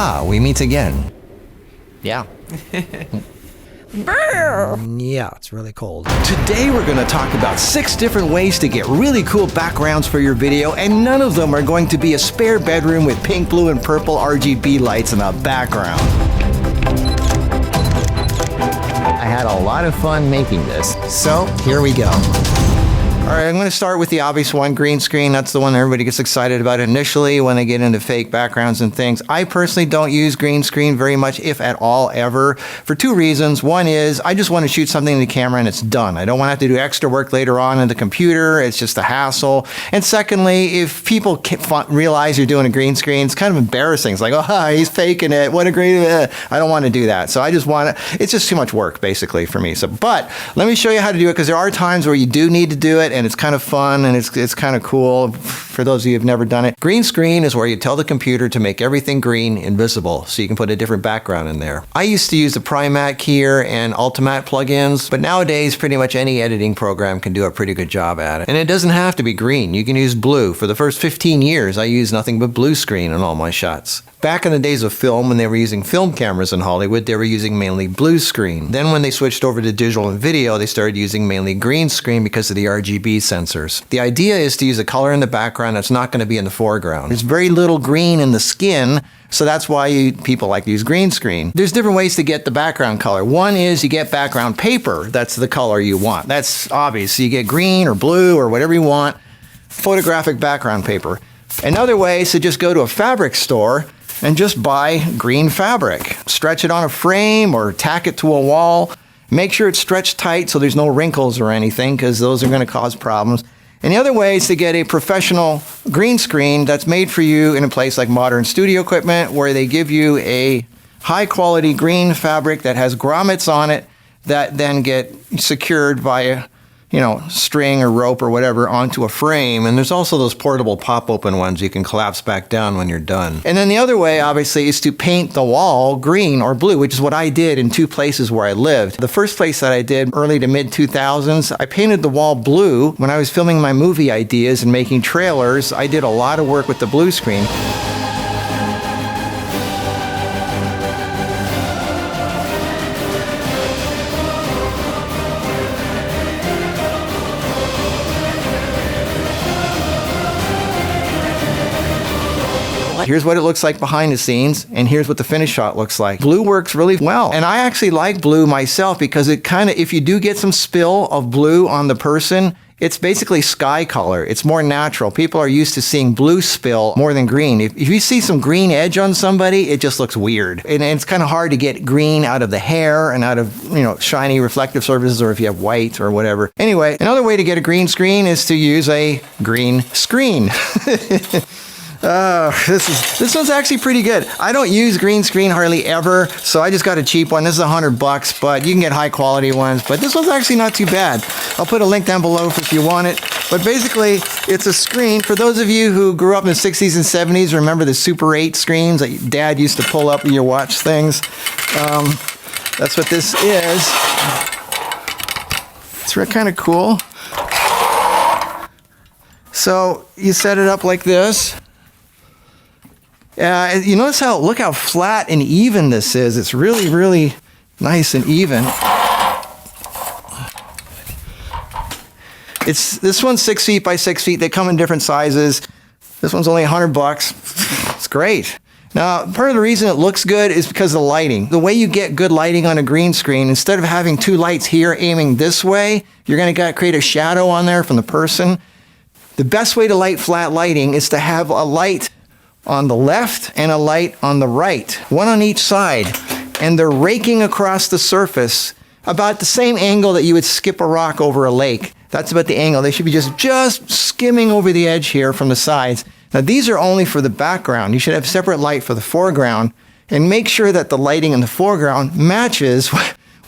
Ah, we meet again. Yeah. Yeah, it's really cold. Today we're going to talk about 6 different ways to get really cool backgrounds for your video, and none of them are going to be a spare bedroom with pink, blue, and purple RGB lights in the background. I had a lot of fun making this, so here we go. All right, I'm going to start with the obvious one, green screen. That's the one everybody gets excited about initially when they get into fake backgrounds and things. I personally don't use green screen very much, if at all, ever, for 2 reasons. One is I just want to shoot something in the camera and it's done. I don't want to have to do extra work later on in the computer. It's just a hassle. And secondly, if people realize you're doing a green screen, it's kind of embarrassing. It's like, oh, he's faking it. What a great... I don't want to do that. So I just want to... It's just too much work, basically, for me. So, but let me show you how to do it, because there are times where you do need to do it, and it's kind of fun, and it's kind of cool for those of you who've never done it. Green screen is where you tell the computer to make everything green invisible, so you can put a different background in there. I used to use the Primac here and Ultimate plugins, but nowadays pretty much any editing program can do a pretty good job at it. And it doesn't have to be green. You can use blue. For the first 15 years, I used nothing but blue screen in all my shots. Back in the days of film, when they were using film cameras in Hollywood, they were using mainly blue screen. Then when they switched over to digital and video, they started using mainly green screen because of the RGB sensors. The idea is to use a color in the background that's not going to be in the foreground. There's very little green in the skin, so that's why people like to use green screen. There's different ways to get the background color. One is you get background paper. That's the color you want. That's obvious. So you get green or blue or whatever you want. Photographic background paper. Another way is to just go to a fabric store and just buy green fabric. Stretch it on a frame or tack it to a wall. Make sure it's stretched tight so there's no wrinkles or anything, because those are going to cause problems. And the other way is to get a professional green screen that's made for you in a place like Modern Studio Equipment, where they give you a high quality green fabric that has grommets on it that then get secured by a string or rope or whatever onto a frame. And there's also those portable pop-open ones you can collapse back down when you're done. And then the other way, obviously, is to paint the wall green or blue, which is what I did in 2 places where I lived. The first place that I did, early to mid-2000s, I painted the wall blue. When I was filming my movie ideas and making trailers, I did a lot of work with the blue screen. Here's what it looks like behind the scenes, and here's what the finished shot looks like. Blue works really well, and I actually like blue myself because it kind of, if you do get some spill of blue on the person, it's basically sky color. It's more natural. People are used to seeing blue spill more than green. If you see some green edge on somebody, it just looks weird. And it's kind of hard to get green out of the hair and out of, shiny reflective surfaces, or if you have white or whatever. Anyway, another way to get a green screen is to use a green screen. This one's actually pretty good. I don't use green screen hardly ever, so I just got a cheap one. This is $100, but you can get high quality ones. But this one's actually not too bad. I'll put a link down below if you want it. But basically, it's a screen. For those of you who grew up in the 60s and 70s, remember the Super 8 screens that Dad used to pull up when you watch things? That's what this is. It's kind of cool. So you set it up like this. You notice look how flat and even this is. It's really, really nice and even. This one's 6 feet by 6 feet. They come in different sizes. This one's only $100. It's great. Now, part of the reason it looks good is because of the lighting. The way you get good lighting on a green screen, instead of having 2 lights here aiming this way, you're going to create a shadow on there from the person. The best way to light flat lighting is to have a light on the left and a light on the right, one on each side, and they're raking across the surface about the same angle that you would skip a rock over a lake. That's about the angle. They should be just skimming over the edge here from the sides. Now these are only for the background. You should have separate light for the foreground, and make sure that the lighting in the foreground matches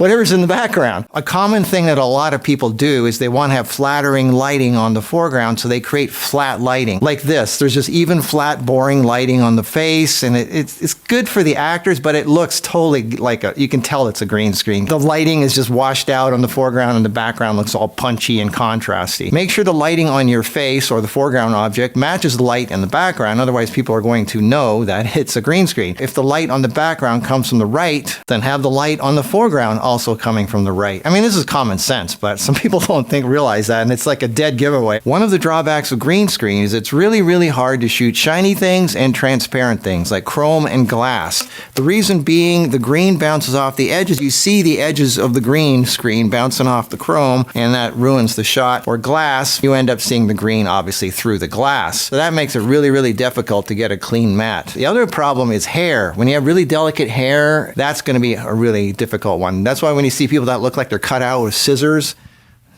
whatever's in the background. A common thing that a lot of people do is they want to have flattering lighting on the foreground, so they create flat lighting. Like this, there's just even flat, boring lighting on the face, and it's good for the actors, but it looks totally like you can tell it's a green screen. The lighting is just washed out on the foreground, and the background looks all punchy and contrasty. Make sure the lighting on your face or the foreground object matches the light in the background, otherwise people are going to know that it's a green screen. If the light on the background comes from the right, then have the light on the foreground also coming from the right. I mean, this is common sense, but some people don't realize that, and it's like a dead giveaway. One of the drawbacks of green screen is it's really, really hard to shoot shiny things and transparent things like chrome and glass. The reason being, the green bounces off the edges. You see the edges of the green screen bouncing off the chrome, and that ruins the shot. Or glass, you end up seeing the green obviously through the glass. So that makes it really, really difficult to get a clean matte. The other problem is hair. When you have really delicate hair, that's going to be a really difficult one. That's why when you see people that look like they're cut out with scissors,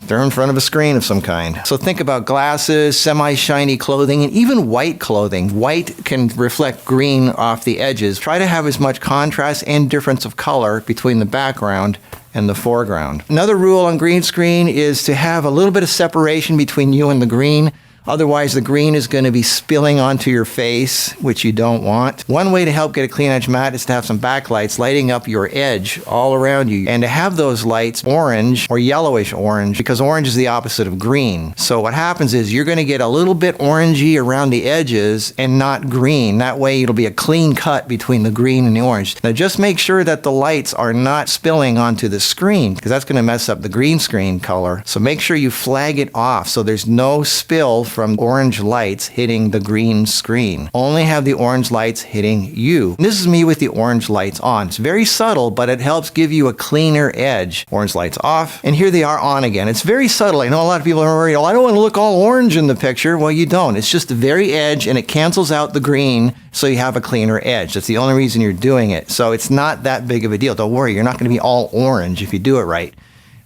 they're in front of a screen of some kind. So think about glasses, semi-shiny clothing, and even white clothing. White can reflect green off the edges. Try to have as much contrast and difference of color between the background and the foreground. Another rule on green screen is to have a little bit of separation between you and the green. Otherwise, the green is going to be spilling onto your face, which you don't want. One way to help get a clean edge matte is to have some backlights lighting up your edge all around you, and to have those lights orange or yellowish orange, because orange is the opposite of green. So what happens is you're going to get a little bit orangey around the edges and not green. That way it'll be a clean cut between the green and the orange. Now just make sure that the lights are not spilling onto the screen, because that's going to mess up the green screen color. So make sure you flag it off so there's no spill from orange lights hitting the green screen. Only have the orange lights hitting you. And this is me with the orange lights on. It's very subtle, but it helps give you a cleaner edge. Orange lights off, and here they are on again. It's very subtle. I know a lot of people are worried, oh, I don't want to look all orange in the picture. Well, you don't. It's just the very edge, and it cancels out the green, so you have a cleaner edge. That's the only reason you're doing it. So it's not that big of a deal. Don't worry, you're not going to be all orange if you do it right.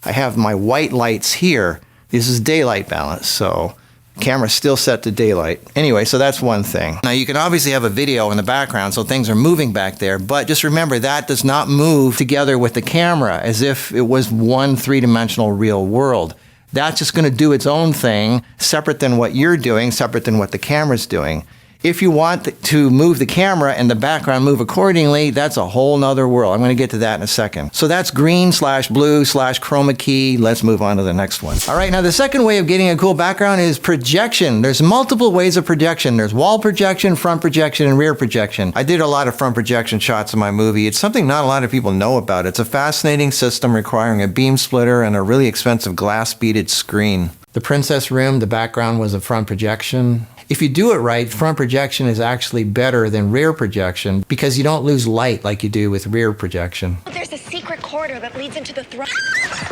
I have my white lights here. This is daylight balance, so camera's still set to daylight. Anyway, so that's one thing. Now you can obviously have a video in the background, so things are moving back there, but just remember that does not move together with the camera as if it was one three-dimensional real world. That's just going to do its own thing, separate than what you're doing, separate than what the camera's doing. If you want to move the camera and the background move accordingly, that's a whole nother world. I'm going to get to that in a second. So that's green/blue/chroma key. Let's move on to the next one. All right, now the second way of getting a cool background is projection. There's multiple ways of projection. There's wall projection, front projection, and rear projection. I did a lot of front projection shots in my movie. It's something not a lot of people know about. It's a fascinating system requiring a beam splitter and a really expensive glass-beaded screen. The Princess Room, the background was a front projection. If you do it right, front projection is actually better than rear projection because you don't lose light like you do with rear projection. There's a secret corridor that leads into the throne.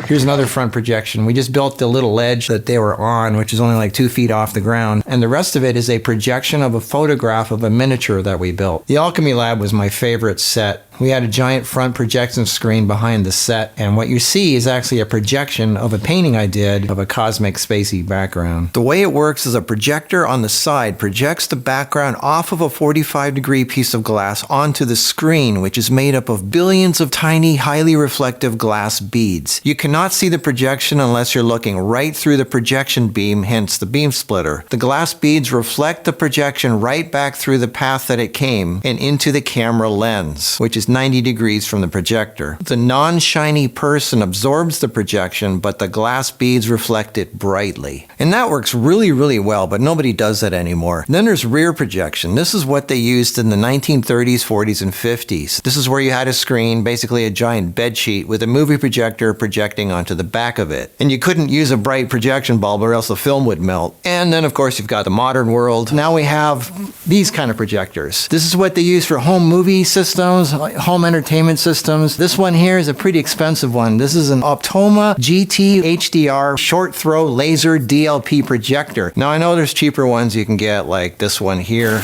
Here's another front projection. We just built the little ledge that they were on, which is only like 2 feet off the ground. And the rest of it is a projection of a photograph of a miniature that we built. The Alchemy Lab was my favorite set. We had a giant front projection screen behind the set, and what you see is actually a projection of a painting I did of a cosmic spacey background. The way it works is a projector on the side projects the background off of a 45-degree piece of glass onto the screen, which is made up of billions of tiny, highly reflective glass beads. You cannot see the projection unless you're looking right through the projection beam, hence the beam splitter. The glass beads reflect the projection right back through the path that it came and into the camera lens, which is 90 degrees from the projector. The non-shiny person absorbs the projection, but the glass beads reflect it brightly. And that works really, really well, but nobody does that anymore. Then there's rear projection. This is what they used in the 1930s, 40s, and 50s. This is where you had a screen, basically a giant bed sheet with a movie projector projecting onto the back of it. And you couldn't use a bright projection bulb or else the film would melt. And then, of course, you've got the modern world. Now we have these kind of projectors. This is what they use for home movie systems, home entertainment systems. This one here is a pretty expensive one. This is an Optoma GT HDR short throw laser DLP projector. Now I know there's cheaper ones you can get, like this one here.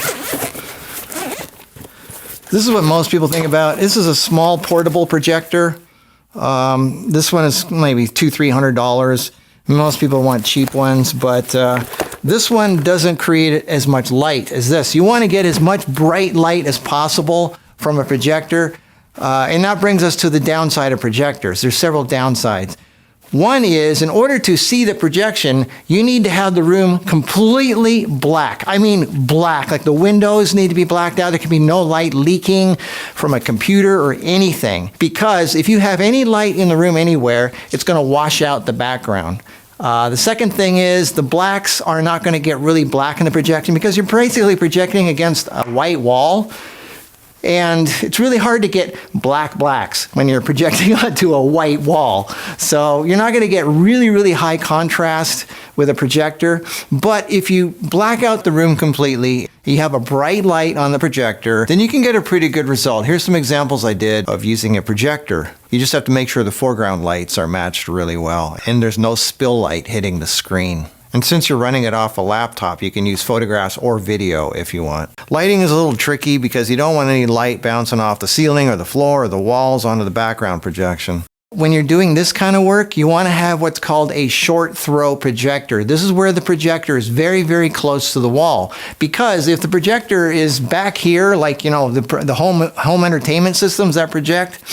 This is what most people think about. This is a small portable projector. This one is maybe $200-300. Most people want cheap ones, but this one doesn't create as much light as this. You want to get as much bright light as possible from a projector. And that brings us to the downside of projectors. There's several downsides. One is, in order to see the projection, you need to have the room completely black. I mean black, like the windows need to be blacked out. There can be no light leaking from a computer or anything. Because if you have any light in the room anywhere, it's going to wash out the background. The second thing is the blacks are not going to get really black in the projection because you're basically projecting against a white wall. And it's really hard to get blacks when you're projecting onto a white wall. So you're not going to get really, really high contrast with a projector. But if you black out the room completely, you have a bright light on the projector, then you can get a pretty good result. Here's some examples I did of using a projector. You just have to make sure the foreground lights are matched really well, and there's no spill light hitting the screen. And since you're running it off a laptop, you can use photographs or video if you want. Lighting is a little tricky because you don't want any light bouncing off the ceiling or the floor or the walls onto the background projection. When you're doing this kind of work, you want to have what's called a short throw projector. This is where the projector is very, very close to the wall. Because if the projector is back here, like, you know, the home entertainment systems that project,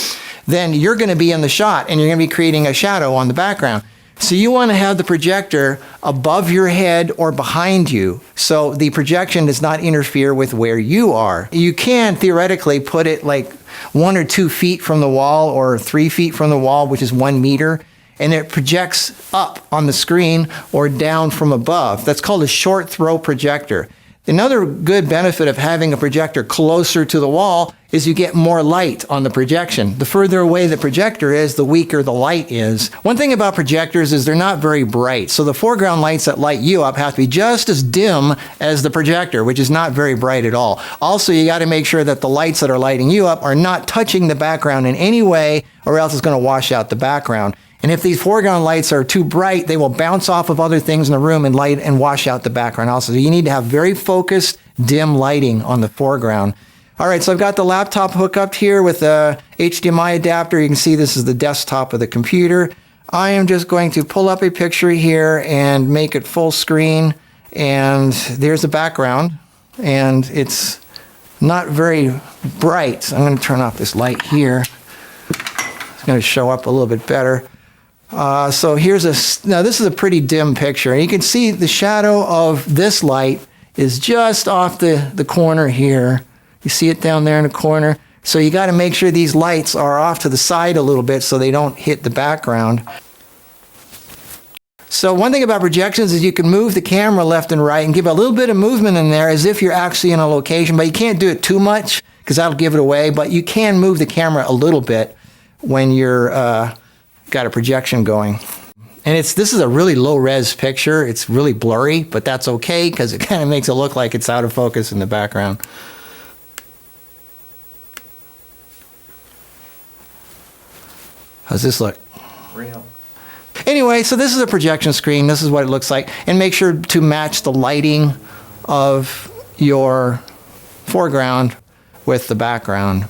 then you're going to be in the shot and you're going to be creating a shadow on the background. So you want to have the projector above your head or behind you so the projection does not interfere with where you are. You can theoretically put it like 1 or 2 feet from the wall or 3 feet from the wall, which is 1 meter, and it projects up on the screen or down from above. That's called a short throw projector. Another good benefit of having a projector closer to the wall is you get more light on the projection. The further away the projector is, the weaker the light is. One thing about projectors is they're not very bright, so the foreground lights that light you up have to be just as dim as the projector, which is not very bright at all. Also, you got to make sure that the lights that are lighting you up are not touching the background in any way, or else it's going to wash out the background. And if these foreground lights are too bright, they will bounce off of other things in the room and light and wash out the background also. So you need to have very focused, dim lighting on the foreground. All right, so I've got the laptop hooked up here with a HDMI adapter. You can see this is the desktop of the computer. I am just going to pull up a picture here and make it full screen. And there's the background. And it's not very bright. So I'm going to turn off this light here. It's going to show up a little bit better. So here's now this is a pretty dim picture. And you can see the shadow of this light is just off the corner here. You see it down there in the corner. So you got to make sure these lights are off to the side a little bit so they don't hit the background. So one thing about projections is you can move the camera left and right and give a little bit of movement in there as if you're actually in a location, but you can't do it too much because that'll give it away. But you can move the camera a little bit when you're got a projection going. And this is a really low res picture. It's really blurry, but that's okay because it kind of makes it look like it's out of focus in the background. How's this look? Real. Anyway, so this is a projection screen. This is what it looks like. And make sure to match the lighting of your foreground with the background.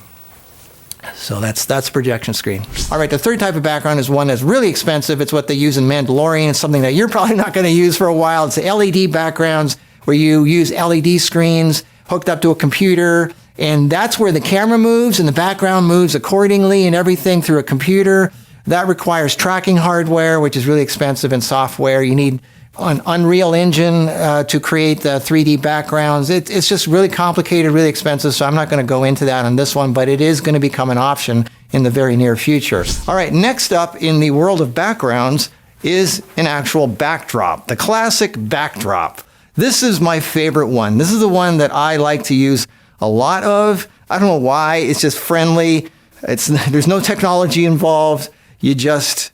So that's the projection screen. All right, the third type of background is one that's really expensive. It's what they use in Mandalorian. It's something that you're probably not going to use for a while. It's the LED backgrounds where you use LED screens hooked up to a computer. And that's where the camera moves and the background moves accordingly and everything through a computer. That requires tracking hardware, which is really expensive, and software. You need an Unreal Engine to create the 3D backgrounds. It's just really complicated, really expensive, so I'm not going to go into that on this one, but it is going to become an option in the very near future. All right, next up in the world of backgrounds is an actual backdrop, the classic backdrop. This is my favorite one. This is the one that I like to use a lot of. I don't know why. It's just friendly. There's no technology involved. You just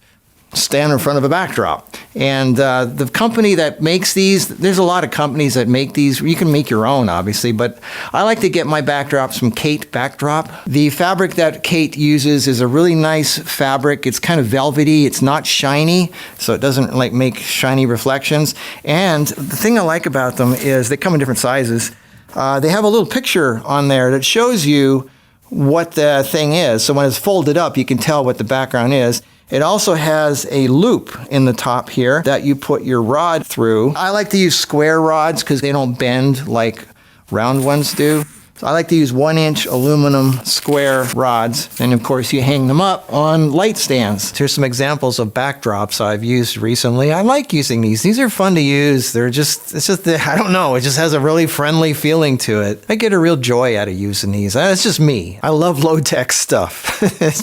stand in front of a backdrop. And the company that makes these, there's a lot of companies that make these. You can make your own, obviously, but I like to get my backdrops from Kate Backdrop. The fabric that Kate uses is a really nice fabric. It's kind of velvety. It's not shiny, so it doesn't like make shiny reflections. And the thing I like about them is they come in different sizes. They have a little picture on there that shows you what the thing is. So when it's folded up, you can tell what the background is. It also has a loop in the top here that you put your rod through. I like to use square rods because they don't bend like round ones do. So I like to use 1-inch aluminum square rods. And of course you hang them up on light stands. Here's some examples of backdrops I've used recently. I like using these. These are fun to use. I don't know, it just has a really friendly feeling to it. I get a real joy out of using these. That's just me. I love low-tech stuff. That's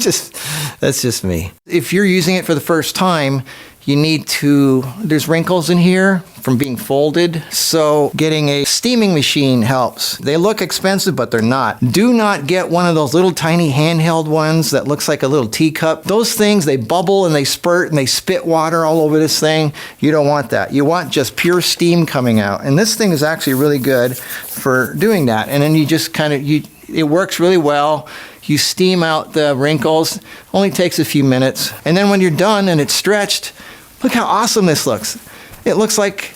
just me. If you're using it for the first time, there's wrinkles in here from being folded, so getting a steaming machine helps. They look expensive, but they're not. Do not get one of those little tiny handheld ones that looks like a little teacup. Those things, they bubble and they spurt and they spit water all over this thing. You don't want that. You want just pure steam coming out. And this thing is actually really good for doing that. And then you just it works really well. You steam out the wrinkles. Only takes a few minutes. And then when you're done and it's stretched, look how awesome this looks. It looks like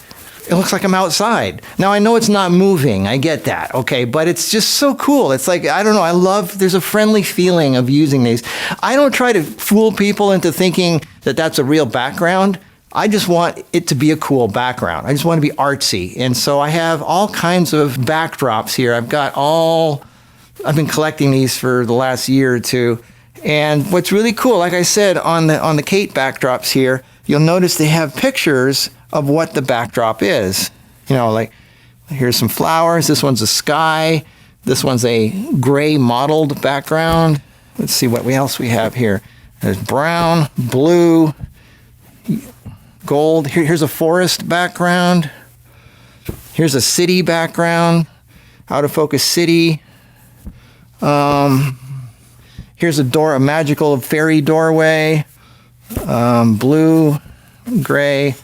I'm outside. Now I know it's not moving, I get that, okay, but it's just so cool. It's like, I don't know, there's a friendly feeling of using these. I don't try to fool people into thinking that that's a real background. I just want it to be a cool background. I just want to be artsy. And so I have all kinds of backdrops here. I've been collecting these for the last year or two. And what's really cool, like I said, on the Kate backdrops here, you'll notice they have pictures of what the backdrop is. Like here's some flowers. This one's a sky. This one's a gray mottled background. Let's see what else we have here. There's brown, blue, gold. Here's a forest background. Here's a city background, out of focus city. Here's a magical fairy doorway. Blue, gray.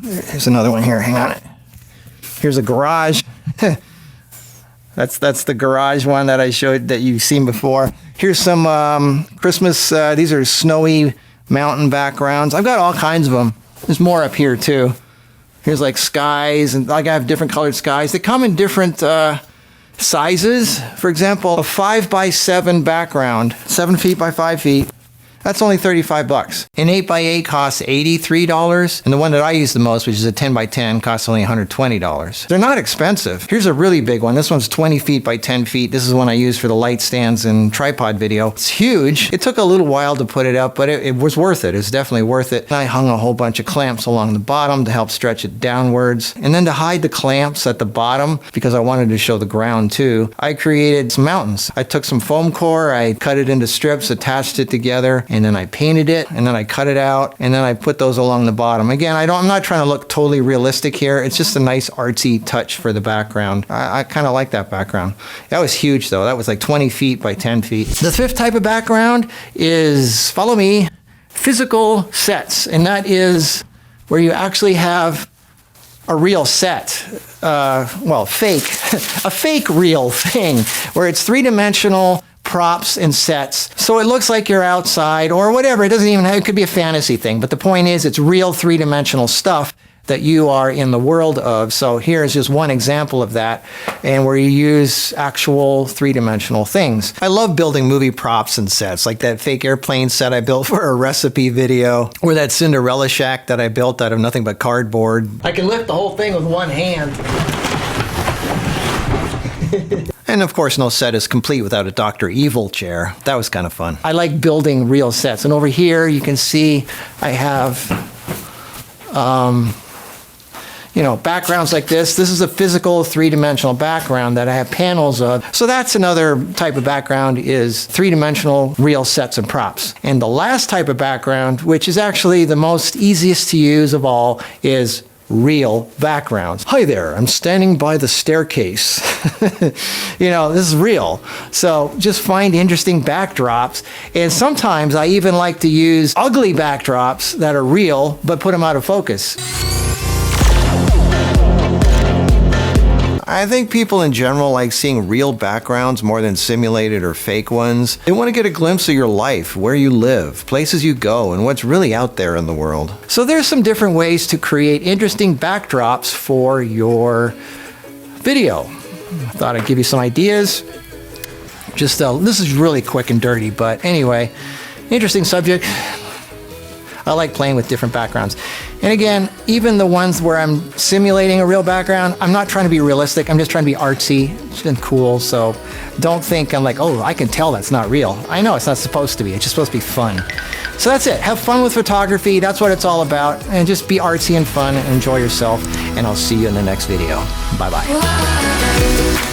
Here's another one here. Hang on. Here's a garage. That's the garage one that I showed that you've seen before. Here's some Christmas. These are snowy mountain backgrounds. I've got all kinds of them. There's more up here too. Here's like skies, and I have different colored skies. They come in different sizes. For example, a 5x7 background, 7 feet by 5 feet. That's only $35. An 8x8 costs $83, and the one that I use the most, which is a 10x10, costs only $120. They're not expensive. Here's a really big one. This one's 20 feet by 10 feet. This is one I use for the light stands and tripod video. It's huge. It took a little while to put it up, but it was worth it. It's definitely worth it. And I hung a whole bunch of clamps along the bottom to help stretch it downwards. And then to hide the clamps at the bottom, because I wanted to show the ground too, I created some mountains. I took some foam core, I cut it into strips, attached it together, and then I painted it, and then I cut it out, and then I put those along the bottom. Again, I'm not trying to look totally realistic here. It's just a nice artsy touch for the background. I kind of like that background. That was huge though. That was like 20 feet by 10 feet. The fifth type of background is, follow me, physical sets. And that is where you actually have a real set, fake, a fake real thing, where it's three-dimensional props and sets. So it looks like you're outside or whatever. It could be a fantasy thing, but the point is it's real three-dimensional stuff that you are in the world of. So here's just one example of that, and where you use actual three-dimensional things. I love building movie props and sets, like that fake airplane set I built for a recipe video, or that Cinderella shack that I built out of nothing but cardboard. I can lift the whole thing with one hand. And of course, no set is complete without a Dr. Evil chair. That was kind of fun. I like building real sets. And over here, you can see I have, backgrounds like this. This is a physical three-dimensional background that I have panels of. So that's another type of background, is three-dimensional real sets and props. And the last type of background, which is actually the most easiest to use of all, is real backgrounds. Hi there, I'm standing by the staircase. This is real. So just find interesting backdrops. And sometimes I even like to use ugly backdrops that are real, but put them out of focus. I think people in general like seeing real backgrounds more than simulated or fake ones. They want to get a glimpse of your life, where you live, places you go, and what's really out there in the world. So there's some different ways to create interesting backdrops for your video. I thought I'd give you some ideas. This is really quick and dirty, but anyway, interesting subject. I like playing with different backgrounds. And again, even the ones where I'm simulating a real background, I'm not trying to be realistic. I'm just trying to be artsy and cool. So don't think I'm like, oh, I can tell that's not real. I know it's not supposed to be. It's just supposed to be fun. So that's it. Have fun with photography. That's what it's all about. And just be artsy and fun and enjoy yourself. And I'll see you in the next video. Bye-bye.